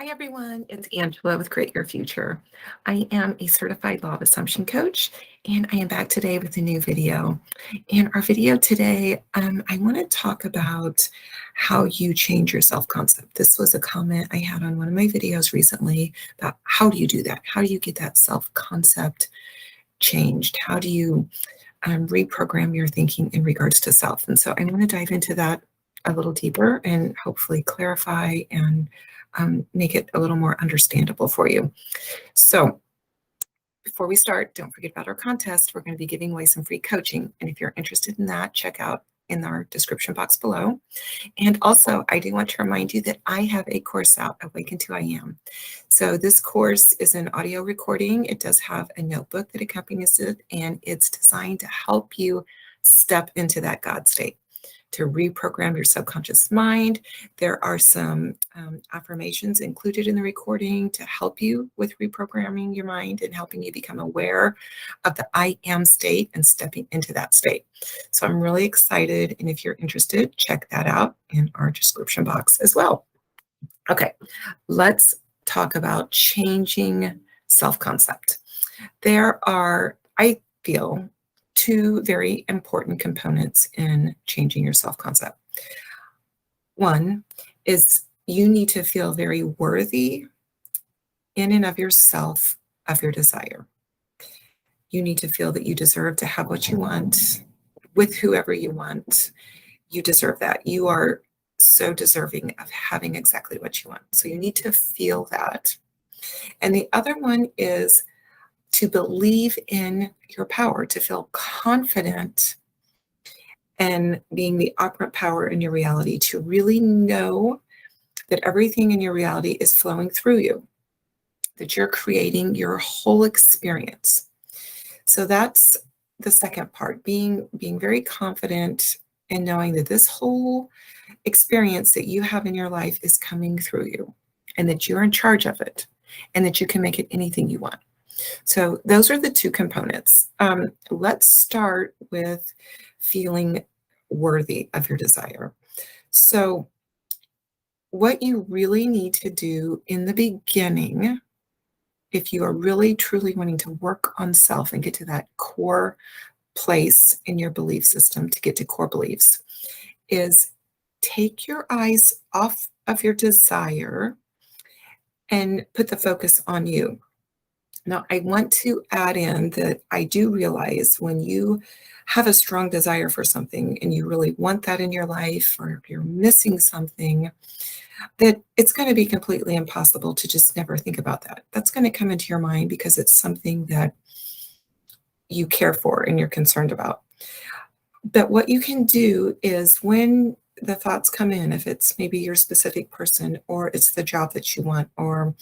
Hi, everyone. It's Angela with Create Your Future. I am a certified law of assumption coach, and I am back today with a new video. In our video today, I want to talk about how you change your self-concept. This was a comment I had on one of my videos recently about how do you do that? How do you get that self-concept changed? How do you reprogram your thinking in regards to self? And so I want to dive into that a little deeper and hopefully clarify and make it a little more understandable for you. So before we start, don't forget about our contest. We're going to be giving away some free coaching. And if you're interested in that, check out in our description box below. And also, I do want to remind you that I have a course out, Awaken to I Am. So this course is an audio recording. It does have a notebook that accompanies it, and it's designed to help you step into that God state, to reprogram your subconscious mind. There are some affirmations included in the recording to help you with reprogramming your mind and helping you become aware of the I am state and stepping into that state. So I'm really excited. And if you're interested, check that out in our description box as well. Okay, let's talk about changing self-concept. There are, I feel, two very important components in changing your self-concept. One is you need to feel very worthy in and of yourself of your desire. You need to feel that you deserve to have what you want with whoever you want. You deserve that. You are so deserving of having exactly what you want. So you need to feel that. And the other one is to believe in your power, to feel confident and being the operant power in your reality, to really know that everything in your reality is flowing through you, that you're creating your whole experience. So that's the second part, being very confident and knowing that this whole experience that you have in your life is coming through you and that you're in charge of it and that you can make it anything you want. So those are the two components. Let's start with feeling worthy of your desire. So what you really need to do in the beginning, if you are really truly wanting to work on self and get to that core place in your belief system, to get to core beliefs, is take your eyes off of your desire and put the focus on you. Now, I want to add in that I do realize when you have a strong desire for something and you really want that in your life, or if you're missing something, that it's going to be completely impossible to just never think about that. That's going to come into your mind because it's something that you care for and you're concerned about. But what you can do is when the thoughts come in, if it's maybe your specific person, or it's the job that you want, or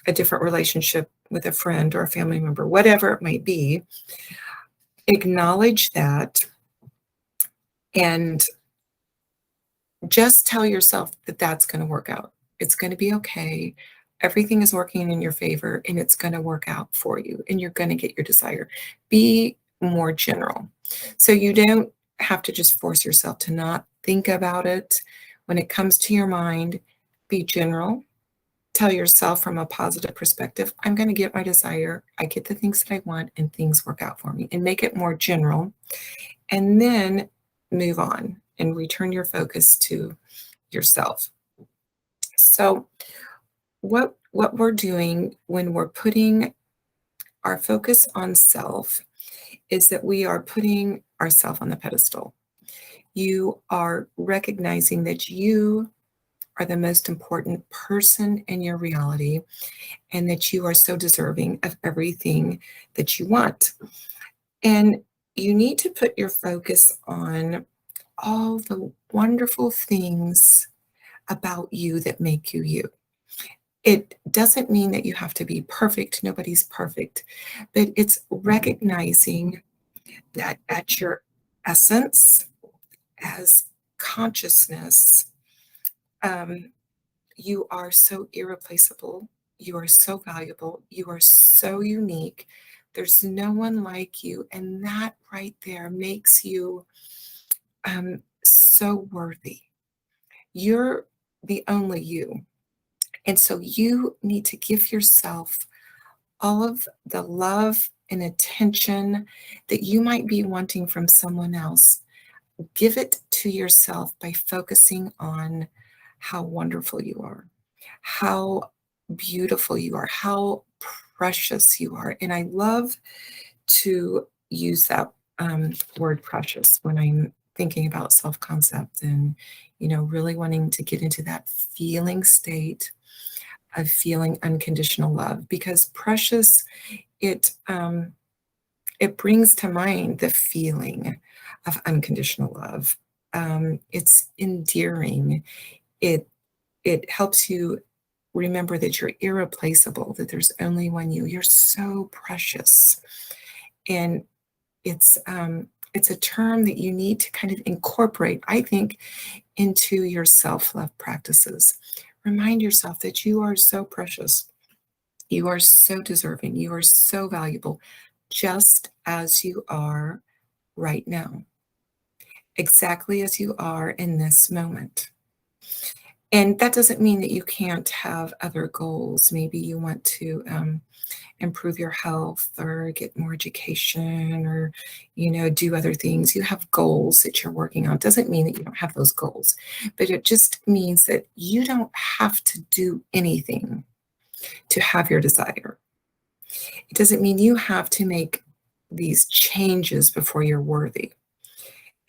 a different relationship with a friend or a family member, whatever it might be, acknowledge that and just tell yourself that that's going to work out. It's going to be okay. Everything is working in your favor and it's going to work out for you and you're going to get your desire. Be more general. So you don't have to just force yourself to not think about it. When it comes to your mind, be general. Tell yourself from a positive perspective, I'm going to get my desire. I get the things that I want and things work out for me, and make it more general. And then move on and return your focus to yourself. So what we're doing when we're putting our focus on self is that we are putting ourselves on the pedestal. You are recognizing that you are the most important person in your reality and that you are so deserving of everything that you want. And you need to put your focus on all the wonderful things about you that make you you. It doesn't mean that you have to be perfect. Nobody's perfect, but it's recognizing that at your essence as consciousness, you are so irreplaceable. You are so valuable. You are so unique. There's no one like you. And that right there makes you so worthy. You're the only you. And so you need to give yourself all of the love and attention that you might be wanting from someone else. Give it to yourself by focusing on how wonderful you are, how beautiful you are, how precious you are. And I love to use that word precious when I'm thinking about self concept and, really wanting to get into that feeling state of feeling unconditional love, because precious, it brings to mind the feeling of unconditional love. It's endearing. It helps you remember that you're irreplaceable, that there's only one you. You're so precious, and it's a term that you need to kind of incorporate, I think, into your self-love practices. Remind yourself that you are so precious. You are so deserving. You are so valuable, just as you are right now, exactly as you are in this moment. And that doesn't mean that you can't have other goals. Maybe you want to improve your health or get more education or, do other things. You have goals that you're working on. It doesn't mean that you don't have those goals, but it just means that you don't have to do anything to have your desire. It doesn't mean you have to make these changes before you're worthy,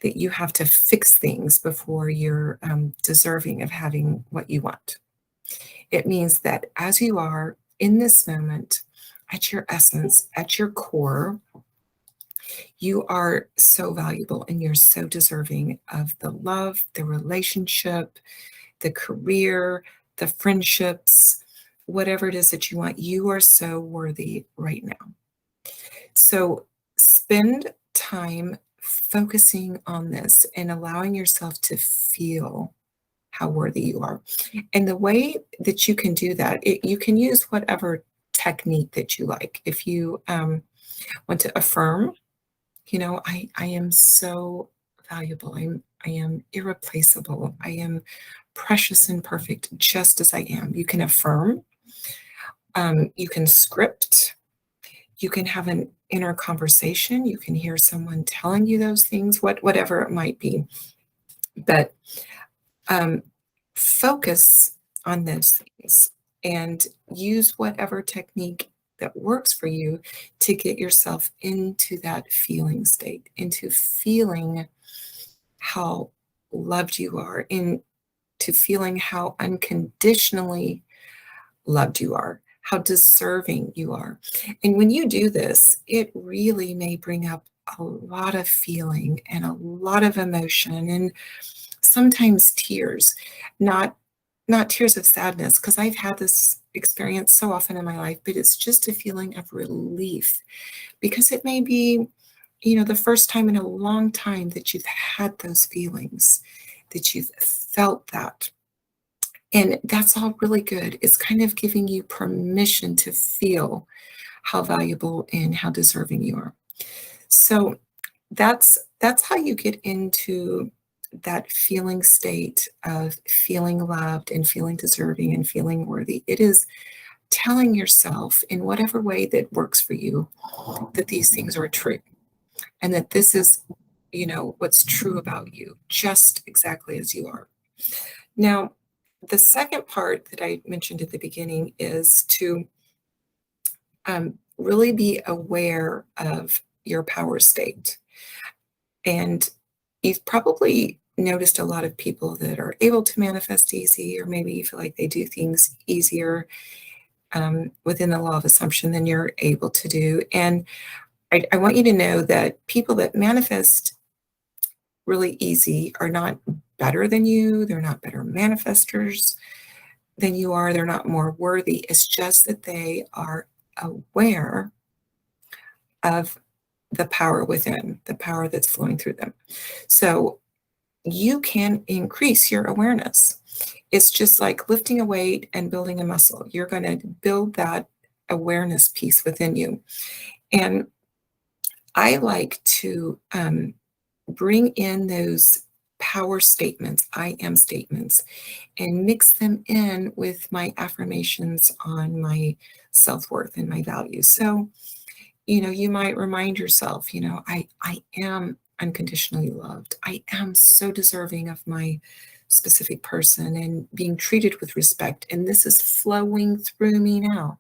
that you have to fix things before you're deserving of having what you want. It means that as you are in this moment, at your essence, at your core, you are so valuable and you're so deserving of the love, the relationship, the career, the friendships, whatever it is that you want. You are so worthy right now. So spend time focusing on this and allowing yourself to feel how worthy you are. And the way that you can do that, you can use whatever technique that you like. If you want to affirm, I am so valuable. I am irreplaceable. I am precious and perfect just as I am. You can affirm. You can script. You can have an inner conversation. You can hear someone telling you those things, whatever it might be. But focus on those things and use whatever technique that works for you to get yourself into that feeling state, into feeling how loved you are, into feeling how unconditionally loved you are, how deserving you are. And when you do this, it really may bring up a lot of feeling and a lot of emotion and sometimes tears, not tears of sadness, because I've had this experience so often in my life, but it's just a feeling of relief, because it may be, the first time in a long time that you've had those feelings, that you've felt that. And that's all really good. It's kind of giving you permission to feel how valuable and how deserving you are. So that's how you get into that feeling state of feeling loved and feeling deserving and feeling worthy. It is telling yourself in whatever way that works for you that these things are true and that this is, what's true about you, just exactly as you are. Now, the second part that I mentioned at the beginning is to really be aware of your power state. And you've probably noticed a lot of people that are able to manifest easy, or maybe you feel like they do things easier within the law of assumption than you're able to do. And I want you to know that people that manifest really easy are not better than you. They're not better manifestors than you are. They're not more worthy. It's just that they are aware of the power within, the power that's flowing through them. So you can increase your awareness. It's just like lifting a weight and building a muscle. You're going to build that awareness piece within you. And I like to bring in those power statements, I am statements, and mix them in with my affirmations on my self-worth and my values. So, you might remind yourself, I am unconditionally loved. I am so deserving of my specific person and being treated with respect. And this is flowing through me now.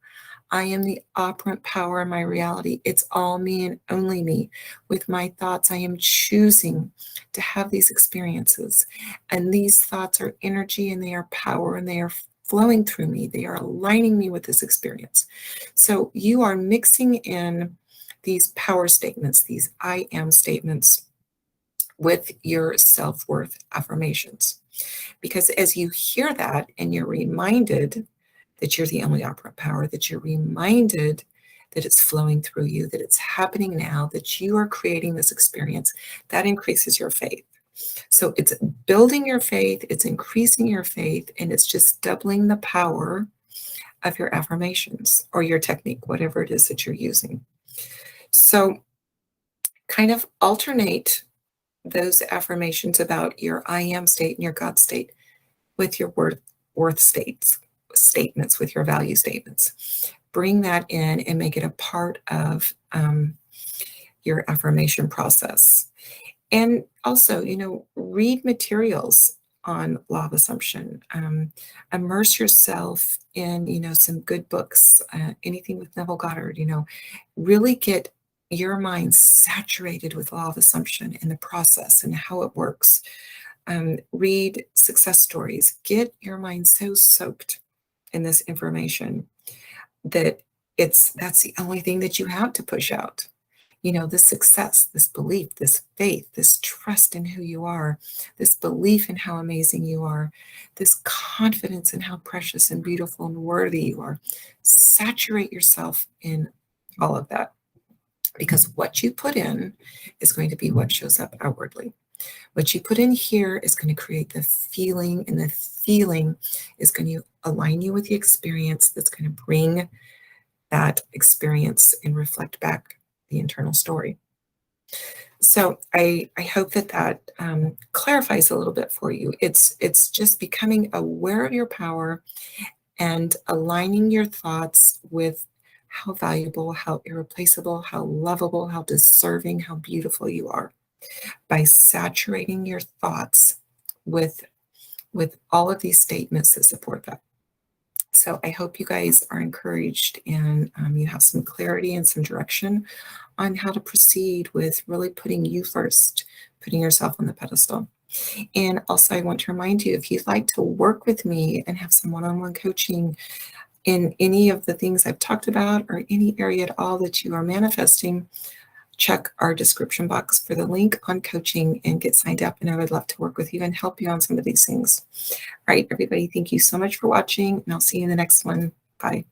I am the operant power in my reality. It's all me and only me. With my thoughts, I am choosing to have these experiences. And these thoughts are energy and they are power and they are flowing through me. They are aligning me with this experience. So you are mixing in these power statements, these I am statements, with your self-worth affirmations. Because as you hear that and you're reminded that you're the only operant power, that you're reminded that it's flowing through you, that it's happening now, that you are creating this experience, that increases your faith. So it's building your faith, it's increasing your faith, and it's just doubling the power of your affirmations or your technique, whatever it is that you're using. So kind of alternate those affirmations about your I am state and your God state with your worth statements, with your value statements. Bring that in and make it a part of your affirmation process. And also, read materials on law of assumption. Immerse yourself in, some good books, anything with Neville Goddard, really get your mind saturated with law of assumption and the process and how it works. Read success stories. Get your mind so soaked in this information that that's the only thing that you have to push out. This success, this belief, this faith, this trust in who you are, this belief in how amazing you are, this confidence in how precious and beautiful and worthy you are. Saturate yourself in all of that, because what you put in is going to be what shows up outwardly. What you put in here is going to create the feeling, and the feeling is going to align you with the experience that's going to bring that experience and reflect back the internal story. So I hope that clarifies a little bit for you. It's just becoming aware of your power and aligning your thoughts with how valuable, how irreplaceable, how lovable, how deserving, how beautiful you are, by saturating your thoughts with all of these statements that support that. So I hope you guys are encouraged and you have some clarity and some direction on how to proceed with really putting you first, putting yourself on the pedestal. And also I want to remind you, if you'd like to work with me and have some one-on-one coaching in any of the things I've talked about or any area at all that you are manifesting, check our description box for the link on coaching and get signed up. And I would love to work with you and help you on some of these things. All right, everybody, thank you so much for watching, and I'll see you in the next one. Bye.